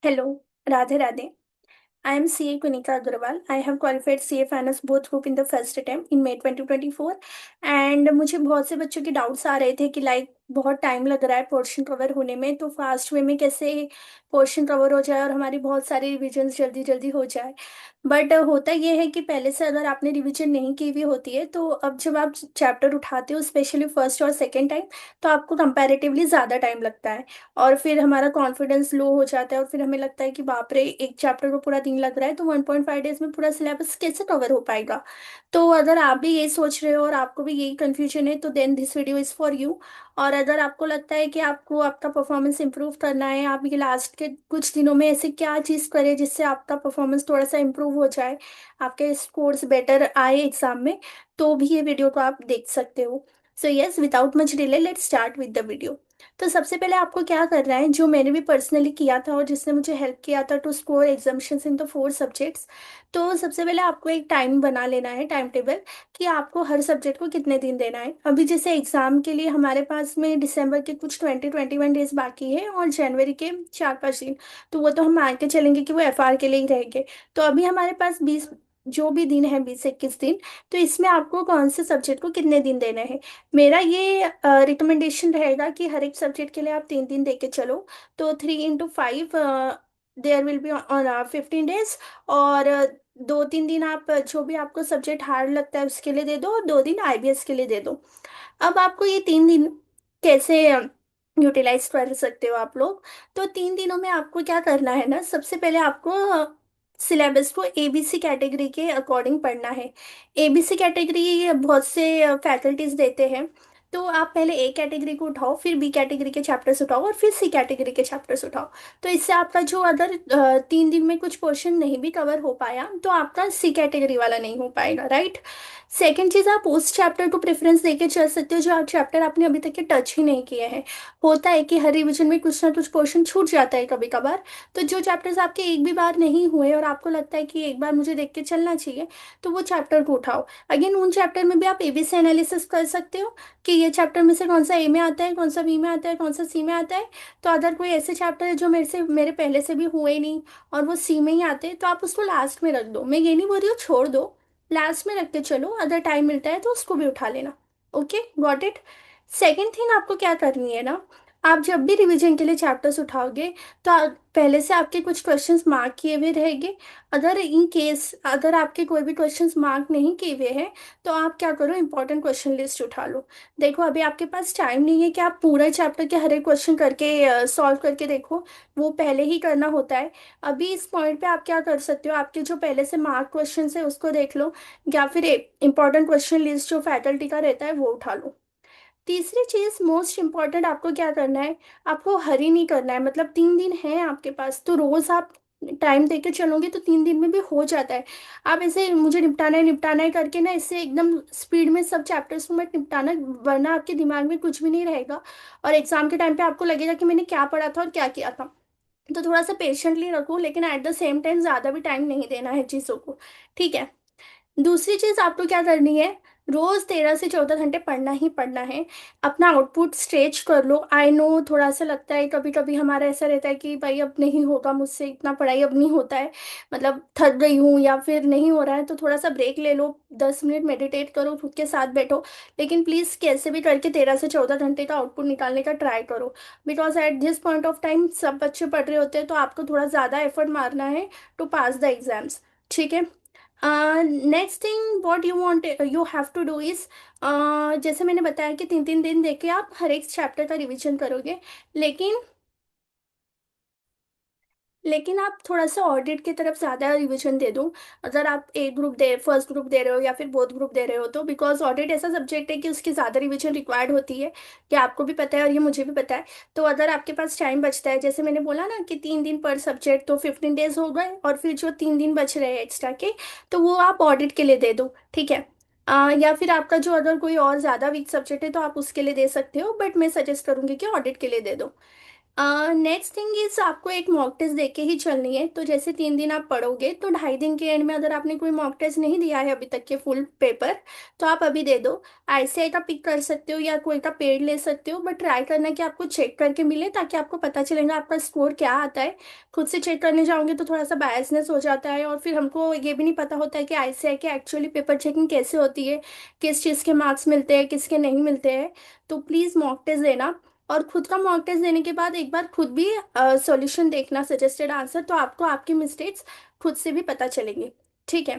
Hello, Radhe Radhe. I am CA Kunika Agarwal. I have qualified CA Finance both group in the first attempt in May 2024 and मुझे बहुत से बच्चों के doubts आ रहे थे कि बहुत टाइम लग रहा है पोर्शन कवर होने में, तो फास्ट वे में कैसे पोर्शन कवर हो जाए और हमारी बहुत सारी रिविजन्स जल्दी जल्दी हो जाए। बट होता ये है कि पहले से अगर आपने रिविजन नहीं की हुई होती है तो अब जब आप चैप्टर उठाते हो स्पेशली फर्स्ट और सेकेंड टाइम, तो आपको कंपैरेटिवली ज़्यादा टाइम लगता है और फिर हमारा कॉन्फिडेंस लो हो जाता है और फिर हमें लगता है कि बाप रे, एक चैप्टर को पूरा दिन लग रहा है तो 1.5 डेज में पूरा सिलेबस कैसे कवर हो पाएगा। तो अगर आप भी यही सोच रहे हो और आपको भी यही कंफ्यूजन है तो then this video is for you. और अगर आपको लगता है कि आपको आपका परफॉर्मेंस इंप्रूव करना है, आप ये लास्ट के कुछ दिनों में ऐसे क्या चीज़ करें जिससे आपका परफॉर्मेंस थोड़ा सा इंप्रूव हो जाए, आपके स्कोर्स बेटर आए एग्जाम में, तो भी ये वीडियो को आप देख सकते हो। So yes, without much delay let's start with the video. तो सबसे पहले आपको क्या करना है, जो मैंने भी पर्सनली किया था और जिसने मुझे हेल्प किया था to score examinations in the 4 subjects. तो सबसे पहले आपको एक टाइम बना लेना है, टाइम टेबल, कि आपको हर सब्जेक्ट को कितने दिन देना है। अभी जैसे एग्जाम के लिए हमारे पास में दिसंबर के कुछ 20-21 डेज बाकी है और जनवरी के 4-5 दिन, तो वो तो हम मान के चलेंगे कि वो एफआर के लिए ही रहेंगे। तो अभी हमारे पास 20 जो भी दिन है, 20 से 21 दिन, तो इसमें आपको कौन से सब्जेक्ट को कितने दिन देने हैं। मेरा ये रिकमेंडेशन रहेगा कि हर एक सब्जेक्ट के लिए आप 3 दिन दे के चलो। तो 3 into 5 there will be on 15 days. और 2-3 दिन आप जो भी आपको सब्जेक्ट हार्ड लगता है उसके लिए दे दो और 2 दिन आईबीएस के लिए दे दो। अब आपको ये 3 दिन कैसे यूटिलाइज कर सकते हो आप लोग। तो 3 दिनों में आपको क्या करना है ना, सबसे पहले आपको सिलेबस को एबीसी कैटेगरी के अकॉर्डिंग पढ़ना है। एबीसी कैटेगरी बहुत से फैकल्टीज देते हैं। तो आप पहले ए कैटेगरी को उठाओ, फिर बी कैटेगरी के चैप्टर्स उठाओ और फिर सी कैटेगरी के चैप्टर्स उठाओ। तो इससे आपका जो अगर 3 दिन में कुछ पोर्शन नहीं भी कवर हो पाया तो आपका सी कैटेगरी वाला नहीं हो पाएगा, राइट। सेकेंड चीज़, आप उस चैप्टर को प्रेफरेंस देके चल सकते हो जो आप चैप्टर आपने अभी तक के टच ही नहीं किए हैं। होता है कि हर रिवीजन में कुछ ना कुछ पोर्शन छूट जाता है कभी कभार। तो जो चैप्टर्स आपके एक भी बार नहीं हुए और आपको लगता है कि एक बार मुझे देख के चलना चाहिए, तो वो चैप्टर को उठाओ। अगेन उन चैप्टर में भी आप एबीसी एनालिसिस कर सकते हो कि ये चैप्टर में से कौन सा ए में आता है, कौन सा बी में आता है, कौन सा सी में आता है। तो अगर कोई ऐसे चैप्टर है जो मेरे पहले से भी हुए नहीं और वो सी में ही आते हैं, तो आप उसको लास्ट में रख दो। मैं ये नहीं बोल रही हूँ छोड़ दो, लास्ट में रख के चलो, अगर टाइम मिलता है तो उसको भी उठा लेना। Okay, got it. Second thing आपको क्या करनी है ना, आप जब भी रिवीजन के लिए चैप्टर्स उठाओगे तो पहले से आपके कुछ क्वेश्चंस मार्क किए हुए रहेंगे। अगर इन केस अगर आपके कोई भी क्वेश्चंस मार्क नहीं किए हुए हैं, तो आप क्या करो, इंपॉर्टेंट क्वेश्चन लिस्ट उठा लो। देखो अभी आपके पास टाइम नहीं है कि आप पूरा चैप्टर के हर एक क्वेश्चन करके सॉल्व करके देखो, वो पहले ही करना होता है। अभी इस पॉइंट पे आप क्या कर सकते हो, आपके जो पहले से मार्क क्वेश्चन है उसको देख लो, या फिर इंपॉर्टेंट क्वेश्चन लिस्ट जो फैकल्टी का रहता है वो उठा लो। तीसरी चीज मोस्ट इंपॉर्टेंट, आपको क्या करना है, आपको हरी नहीं करना है। मतलब 3 दिन है आपके पास, तो रोज आप टाइम देके चलोगे तो 3 दिन में भी हो जाता है। आप ऐसे मुझे निपटाना है करके ना, इससे एकदम स्पीड में सब चैप्टर्स को मत निपटाना, वरना आपके दिमाग में कुछ भी नहीं रहेगा और एग्जाम के टाइम पे आपको लगेगा कि मैंने क्या पढ़ा था और क्या किया था। तो थोड़ा सा पेशेंटली रखो, लेकिन एट द सेम टाइम ज़्यादा भी टाइम नहीं देना है चीज़ों को, ठीक है। दूसरी चीज आपको क्या करनी है, रोज 13 से 14 घंटे पढ़ना ही पढ़ना है। अपना आउटपुट स्ट्रेच कर लो। आई नो थोड़ा सा लगता है कभी कभी, हमारा ऐसा रहता है कि भाई अब नहीं होगा मुझसे, इतना पढ़ाई अब नहीं होता है, मतलब थक गई हूँ या फिर नहीं हो रहा है, तो थोड़ा सा ब्रेक ले लो, 10 मिनट मेडिटेट करो, खुद के साथ बैठो। लेकिन प्लीज़ कैसे भी करके 13 से 14 घंटे का आउटपुट निकालने का ट्राई करो। Because at this point of time सब बच्चे पढ़ रहे होते हैं, तो आपको थोड़ा ज़्यादा एफर्ट मारना है टू पास द एग्जाम्स, ठीक है। Next thing what you want you have to do is, जैसे मैंने बताया कि 3-3 दिन देके आप हर एक चैप्टर का रिवीजन करोगे। लेकिन लेकिन आप थोड़ा सा ऑडिट की तरफ ज़्यादा रिवीजन दे दो। अगर आप ए ग्रुप दे फर्स्ट ग्रुप दे रहे हो या फिर बोथ ग्रुप दे रहे हो, तो बिकॉज ऑडिट ऐसा सब्जेक्ट है कि उसकी ज़्यादा रिवीजन रिक्वायर्ड होती है, कि आपको भी पता है और ये मुझे भी पता है। तो अगर आपके पास टाइम बचता है, जैसे मैंने बोला ना कि 3 दिन पर सब्जेक्ट, तो 15 डेज हो गए और फिर जो 3 दिन बच रहे हैं एक्स्ट्रा के, तो वो आप ऑडिट के लिए दे दो, ठीक है। या फिर आपका जो अगर कोई और ज़्यादा वीक सब्जेक्ट है तो आप उसके लिए दे सकते हो, बट मैं सजेस्ट करूंगी कि ऑडिट के लिए दे दो। नेक्स्ट थिंग इज आपको एक मॉक टेस्ट देके ही चलनी है। तो जैसे 3 दिन आप पढ़ोगे तो 2.5 दिन के एंड में अगर आपने कोई मॉक टेस्ट नहीं दिया है अभी तक के फुल पेपर, तो आप अभी दे दो। आईसीआई का पिक कर सकते हो या कोई का पेड ले सकते हो, बट ट्राई करना कि आपको चेक करके मिले ताकि आपको पता चलेगा आपका स्कोर क्या आता है। खुद से चेक करने जाओगे तो थोड़ा सा बायसनेस हो जाता है, और फिर हमको ये भी नहीं पता होता है कि आईसीआई के एक्चुअली पेपर चेकिंग कैसे होती है, किस चीज़ के मार्क्स मिलते हैं किसके नहीं मिलते हैं। तो प्लीज़ मॉक टेस्ट देना। और खुद का मॉक टेस्ट देने के बाद एक बार खुद भी सॉल्यूशन देखना, सजेस्टेड आंसर, तो आपको आपकी मिस्टेक्स खुद से भी पता चलेंगी। ठीक है।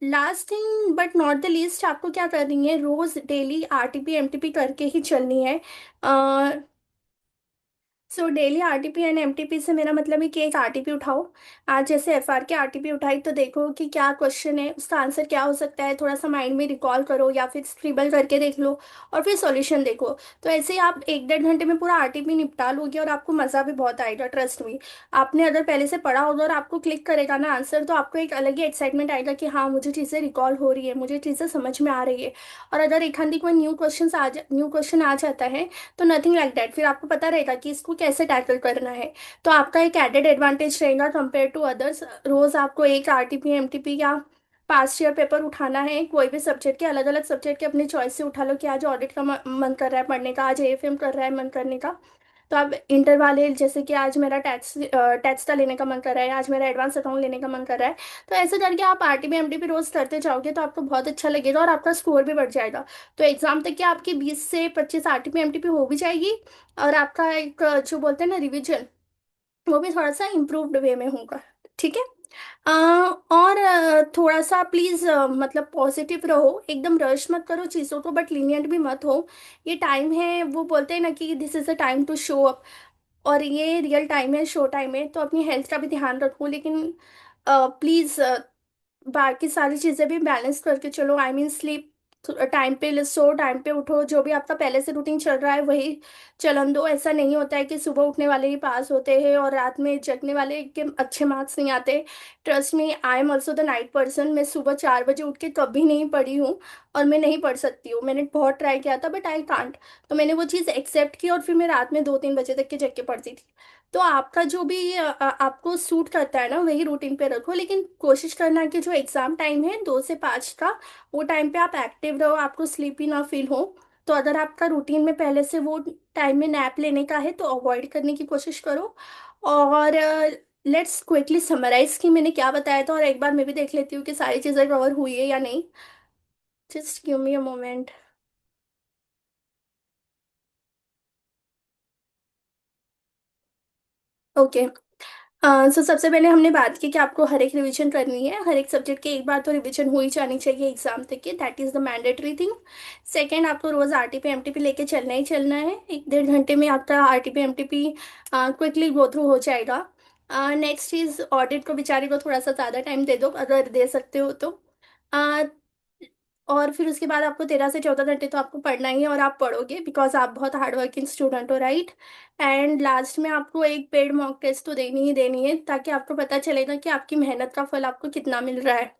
Last thing but not the least, आपको क्या करनी है, रोज डेली आरटीपी एमटीपी करके ही चलनी है। So daily RTP and MTP से मेरा मतलब है कि एक आरटीपी उठाओ। आज जैसे एफआर के आरटीपी उठाई तो देखो कि क्या क्वेश्चन है, उसका आंसर क्या हो सकता है, थोड़ा सा माइंड में रिकॉल करो या फिर स्क्रिबल करके देख लो, और फिर सॉल्यूशन देखो। तो ऐसे ही आप 1-1.5 घंटे में पूरा आरटीपी निपटा लोगे और आपको मज़ा भी बहुत आएगा, ट्रस्ट मी। आपने अगर पहले से पढ़ा होगा और आपको क्लिक करेगा ना आंसर, तो आपको एक अलग ही एक्साइटमेंट आएगा कि हाँ मुझे चीज़ें रिकॉल हो रही है, मुझे चीज़ें समझ में आ रही है। और अगर एक आधी कोई न्यू क्वेश्चन आ जाता है तो नथिंग लाइक दैट, फिर आपको पता रहेगा कि इसको कैसे टैकल करना है। तो आपका एक एडेड एडवांटेज रहेगा कंपेयर टू अदर्स। रोज आपको एक आरटीपी एमटीपी या पास्ट ईयर पेपर उठाना है, कोई भी सब्जेक्ट के, अलग अलग सब्जेक्ट के अपने चॉइस से उठा लो कि आज ऑडिट का मन कर रहा है पढ़ने का, आज एएफएम कर रहा है मन करने का। तो आप इंटर वाले, जैसे कि आज मेरा टैक्स टैक्स का लेने का मन कर रहा है, आज मेरा एडवांस अकाउंट लेने का मन कर रहा है। तो ऐसे करके आप आरटीपी एमटीपी रोज करते जाओगे तो आपको बहुत अच्छा लगेगा और आपका स्कोर भी बढ़ जाएगा। तो एग्जाम तक के आपकी 20 से 25 आरटीपी एमटीपी हो भी जाएगी, और आपका एक जो बोलते हैं ना रिवीजन, वो भी थोड़ा सा इम्प्रूव्ड वे में होगा। ठीक है। और थोड़ा सा प्लीज मतलब पॉजिटिव रहो, एकदम रश मत करो चीज़ों को, बट लीनियंट भी मत हो। ये टाइम है, वो बोलते हैं ना कि this is a time to show up, और ये रियल टाइम है, शो टाइम है, तो अपनी हेल्थ का भी ध्यान रखो। लेकिन प्लीज बाकी सारी चीज़ें भी बैलेंस करके चलो। आई मीन स्लीप, टाइम पे सो, टाइम पे उठो, जो भी आपका पहले से रूटीन चल रहा है वही चलन दो। ऐसा नहीं होता है कि सुबह उठने वाले ही पास होते हैं और रात में जगने वाले के अच्छे मार्क्स नहीं आते। Trust me, I am also the night person. मैं सुबह 4 बजे उठ के कभी नहीं पढ़ी हूँ, और मैं नहीं पढ़ सकती हूँ। मैंने बहुत ट्राई किया था बट आई कांट। तो मैंने वो चीज़ एक्सेप्ट की और फिर मैं रात में 2-3 बजे तक के जग के पढ़ती थी। तो आपका जो भी आपको सूट करता है ना वही रूटीन पे रखो, लेकिन कोशिश करना कि जो एग्जाम टाइम है 2 से 5 का, वो टाइम पे आप एक्टिव रहो, आपको स्लीपी ना फील हो। तो अगर आपका रूटीन में पहले से वो टाइम में नैप लेने का है तो अवॉइड करने की कोशिश करो। और लेट्स क्विकली समराइज कि मैंने क्या बताया था, और एक बार मैं भी देख लेती हूँ कि सारी चीज़ें कवर हुई है या नहीं। Just give me a moment. Okay. So सबसे पहले हमने बात की कि आपको हर एक रिवीजन करनी है, हर एक सब्जेक्ट के एक बार तो रिवीजन हो ही जानी चाहिए एग्जाम तक के, that is the mandatory thing. Second, आपको रोज आरटीपी एमटीपी लेके चलना ही चलना है। 1-1.5 घंटे में आपका RTP MTP quickly go through हो जाएगा। नेक्स्ट चीज, ऑडिट को बेचारे को थोड़ा सा ज़्यादा टाइम दे दो अगर दे सकते हो तो। uh, और फिर उसके बाद आपको 13 से 14 घंटे तो आपको पढ़ना ही है, और आप पढ़ोगे बिकॉज आप बहुत हार्ड वर्किंग स्टूडेंट हो, राइट। एंड लास्ट में आपको एक पेड मॉक टेस्ट तो देनी ही देनी है, ताकि आपको पता चलेगा कि आपकी मेहनत का फल आपको कितना मिल रहा है।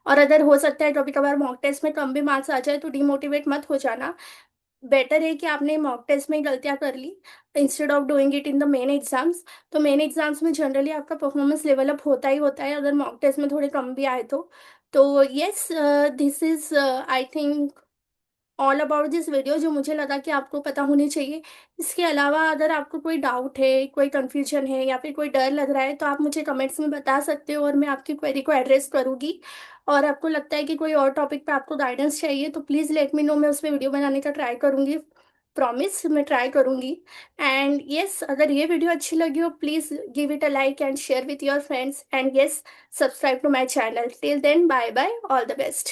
और अगर हो सकता है कभी कभार मॉक टेस्ट में कम भी मार्क्स आ जाए तो डिमोटिवेट मत हो जाना। बेटर है कि आपने मॉक टेस्ट में गलतियां कर ली instead of doing it in the main exams. तो मेन एग्जाम्स में जनरली आपका परफॉर्मेंस लेवल अप होता ही होता है, अगर मॉक टेस्ट में थोड़े कम भी आए तो yes, this is I think all about this video, जो मुझे लगा कि आपको पता होनी चाहिए। इसके अलावा अगर आपको कोई डाउट है, कोई कंफ्यूजन है या फिर कोई डर लग रहा है तो आप मुझे कमेंट्स में बता सकते हो और मैं आपकी क्वेरी को एड्रेस करूंगी। और आपको लगता है कि कोई और टॉपिक पे आपको गाइडेंस चाहिए तो प्लीज़ लेट मी नो, मैं उस पर वीडियो बनाने का ट्राई करूंगी। प्रॉमिस, मैं ट्राई करूंगी। एंड यस, अगर ये वीडियो अच्छी लगी हो please give it a like and share with your friends, and yes, subscribe to my channel. Till then, bye bye, all the best.